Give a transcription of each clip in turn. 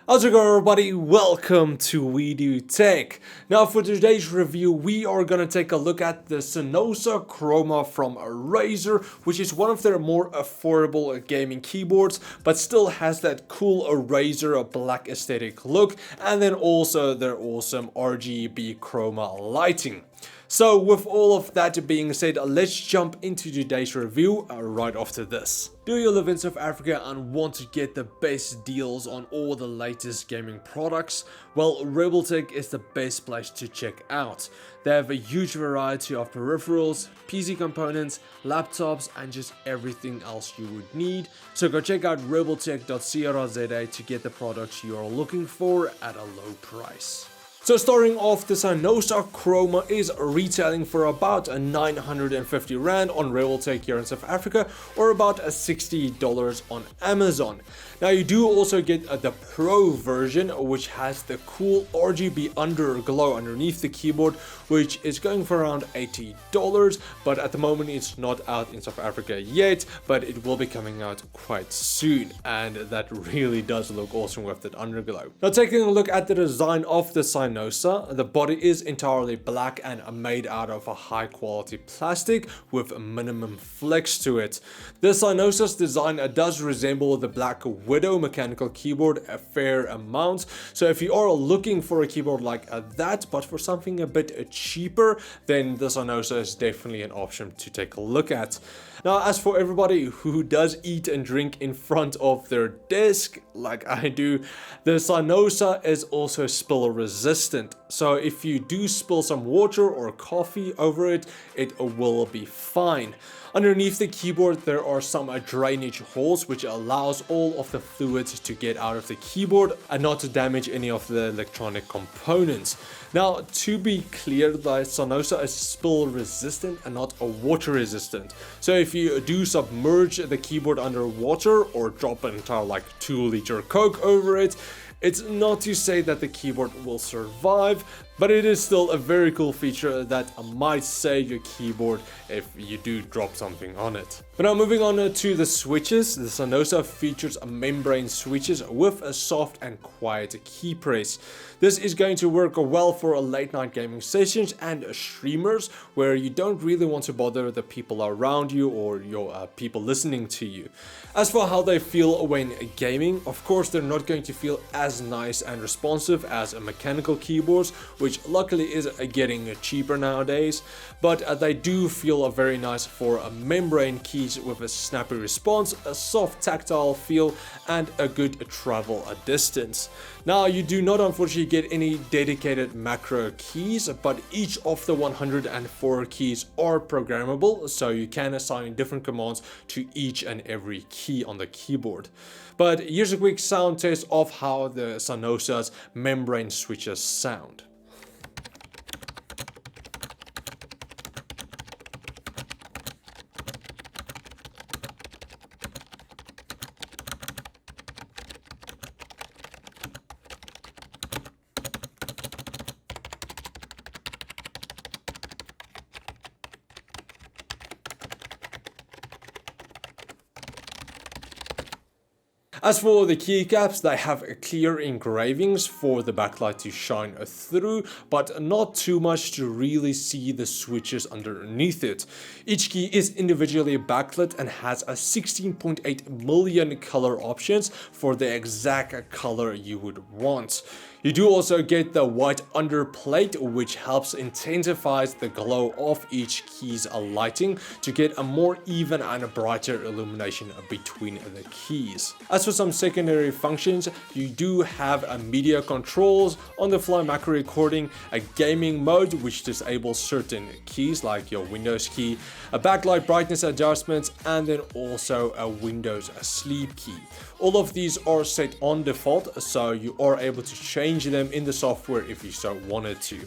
How's it going, everybody? Welcome to We Do Tech. Now for today's review we are gonna take a look at the Cynosa Chroma from Razer, which is one of their more affordable gaming keyboards but still has that cool Razer black aesthetic look, and then also their awesome RGB chroma lighting. So with all of that being said, let's jump into today's review right after this. Do you live in South Africa and want to get the best deals on all the latest gaming products? Well, Rebeltech is the best place to check out. They have a huge variety of peripherals, PC components, laptops, and just everything else you would need. So go check out rebeltech.co.za to get the products you are looking for at a low price. So starting off, the Cynosa Chroma is retailing for about 950 Rand on Rebeltech here in South Africa, or about $60 on Amazon. Now you do also get the Pro version, which has the cool RGB underglow underneath the keyboard, which is going for around $80, but at the moment it's not out in South Africa yet, but it will be coming out quite soon, and that really does look awesome with that underglow. Now taking a look at the design of the Cynosa, the body is entirely black and made out of a high quality plastic with minimum flex to it. The Cynosa's design does resemble the Black Widow mechanical keyboard a fair amount, so if you are looking for a keyboard like that but for something a bit cheaper, then the Cynosa is definitely an option to take a look at. Now as for everybody who does eat and drink in front of their desk like I do, the Cynosa is also spill resistant, so if you do spill some water or coffee over it, it will be fine. Underneath the keyboard there are some drainage holes which allows all of the fluids to get out of the keyboard and not to damage any of the electronic components. Now to be clear, the Cynosa is spill resistant and not water resistant. So if you do submerge the keyboard under water or drop an entire like 2-liter Coke over it, it's not to say that the keyboard will survive, but it is still a very cool feature that might save your keyboard if you do drop something on it. But now moving on to the switches, the Cynosa features membrane switches with a soft and quiet key press. This is going to work well for late night gaming sessions and streamers where you don't really want to bother the people around you or your people listening to you. As for how they feel when gaming, of course they're not going to feel as nice and responsive as mechanical keyboards, which luckily is getting cheaper nowadays, but they do feel very nice for membrane keys with a snappy response, a soft tactile feel, and a good travel distance. Now you do not unfortunately get any dedicated macro keys, but each of the 104 keys are programmable, so you can assign different commands to each and every key on the keyboard. But here's a quick sound test of how the Cynosa's membrane switches sound. As for the keycaps, they have clear engravings for the backlight to shine through, but not too much to really see the switches underneath it. Each key is individually backlit and has a 16.8 million color options for the exact color you would want. You do also get the white underplate, which helps intensify the glow of each key's lighting to get a more even and brighter illumination between the keys. As for some secondary functions, you do have a media controls, on-the-fly macro recording, a gaming mode which disables certain keys like your Windows key, a backlight brightness adjustments, and then also a Windows sleep key. All of these are set on default, so you are able to change them in the software if you so wanted to.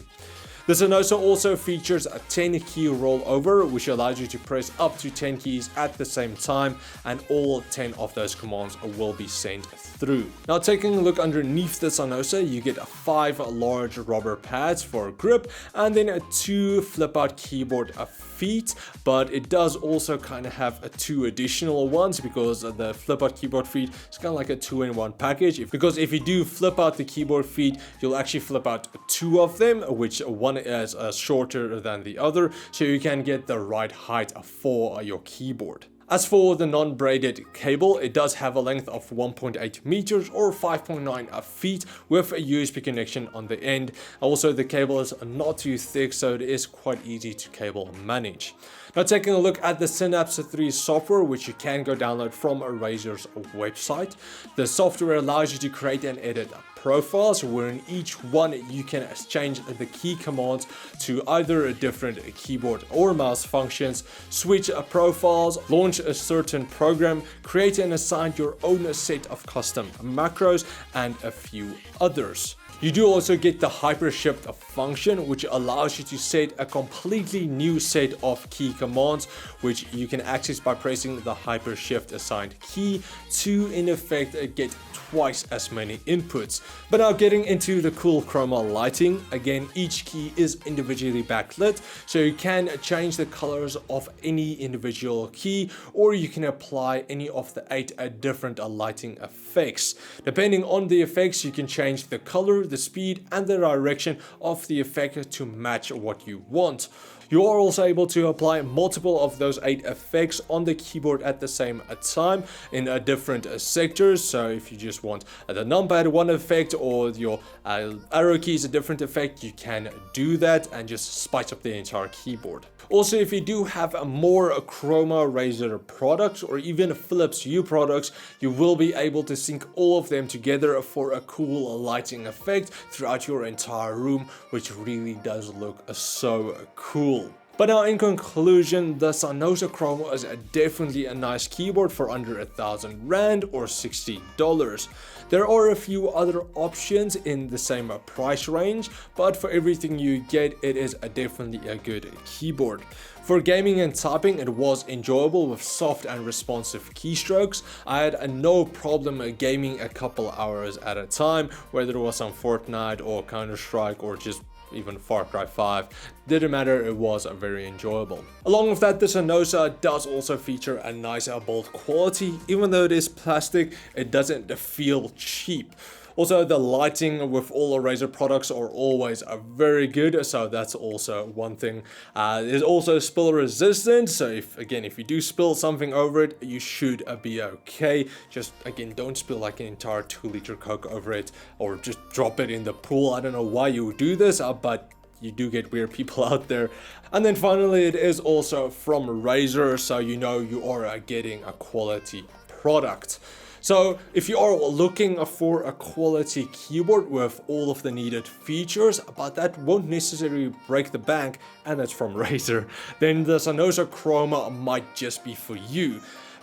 The Cynosa also features a 10 key rollover, which allows you to press up to 10 keys at the same time, and all 10 of those commands will be sent through. Now, taking a look underneath the Cynosa, you get 5 large rubber pads for grip, and then 2 flip out keyboard feet, but it does also kind of have 2 additional ones, because the flip out keyboard feet is kind of like a 2-in-1 package. Because if you do flip out the keyboard feet, you'll actually flip out 2 of them, which one is shorter than the other, so you can get the right height for your keyboard. As for the non-braided cable, it does have a length of 1.8 meters or 5.9 feet with a USB connection on the end. Also, the cable is not too thick, so it is quite easy to cable manage. Now, taking a look at the Synapse 3 software, which you can go download from Razer's website. The software allows you to create and edit profiles, where in each one you can change the key commands to either a different keyboard or mouse functions, switch profiles, launch a certain program, create and assign your own set of custom macros, and a few others. You do also get the hypershift function, which allows you to set a completely new set of key commands, which you can access by pressing the hypershift assigned key to, in effect, get twice as many inputs. But now, getting into the cool chroma lighting, again, each key is individually backlit, so you can change the colors of any individual key, or you can apply any of the 8 different lighting effects. Depending on the effects, you can change the color, the speed, and the direction of the effect to match what you want. You are also able to apply multiple of those 8 effects on the keyboard at the same time in different sectors. So if you just want the numpad 1 effect, or your arrow keys a different effect, you can do that and just spice up the entire keyboard. Also, if you do have more Chroma Razer products or even Philips Hue products, you will be able to sync all of them together for a cool lighting effect throughout your entire room, which really does look so cool. But now, in conclusion, the Cynosa Chroma is definitely a nice keyboard for under 1,000 Rand or $60. There are a few other options in the same price range, but for everything you get, it is definitely a good keyboard. For gaming and typing, it was enjoyable with soft and responsive keystrokes. I had no problem gaming a couple hours at a time, whether it was some Fortnite or Counter-Strike or just even Far Cry 5, didn't matter, it was very enjoyable. Along with that, the Cynosa does also feature a nice build quality. Even though it is plastic, it doesn't feel cheap. Also, the lighting with all the Razer products are always very good, so that's also one thing. It is also spill resistant, so if you do spill something over it, you should be okay. Just again, don't spill like an entire 2-liter Coke over it, or just drop it in the pool. I don't know why you would do this, but you do get weird people out there. And then finally, it is also from Razer, so you know you are getting a quality product. So if you are looking for a quality keyboard with all of the needed features, but that won't necessarily break the bank, and that's from Razer, then the Cynosa Chroma might just be for you.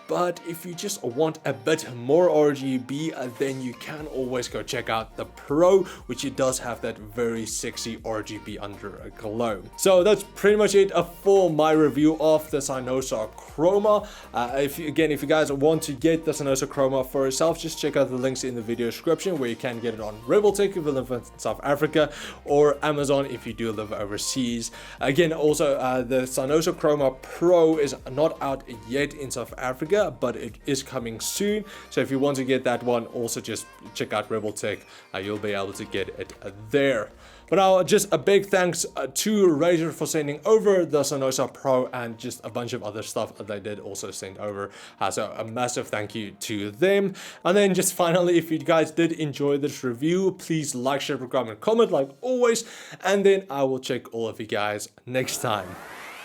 But if you just want a bit more RGB, then you can always go check out the Pro, which it does have that very sexy RGB underglow. So that's pretty much it for my review of the Cynosa Chroma. If you guys want to get the Cynosa Chroma for yourself, just check out the links in the video description, where you can get it on Rebeltech if you live in South Africa, or Amazon if you do live overseas. Again, also the Cynosa Chroma Pro is not out yet in South Africa, but it is coming soon. So if you want to get that one, also just check out Rebeltech. You'll be able to get it there. But now, just a big thanks to Razer for sending over the Cynosa Pro, and just a bunch of other stuff that they did also send over. So a massive thank you to them. And then just finally, if you guys did enjoy this review, please like, share, subscribe, and comment like always. And then I will check all of you guys next time.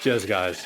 Cheers, guys.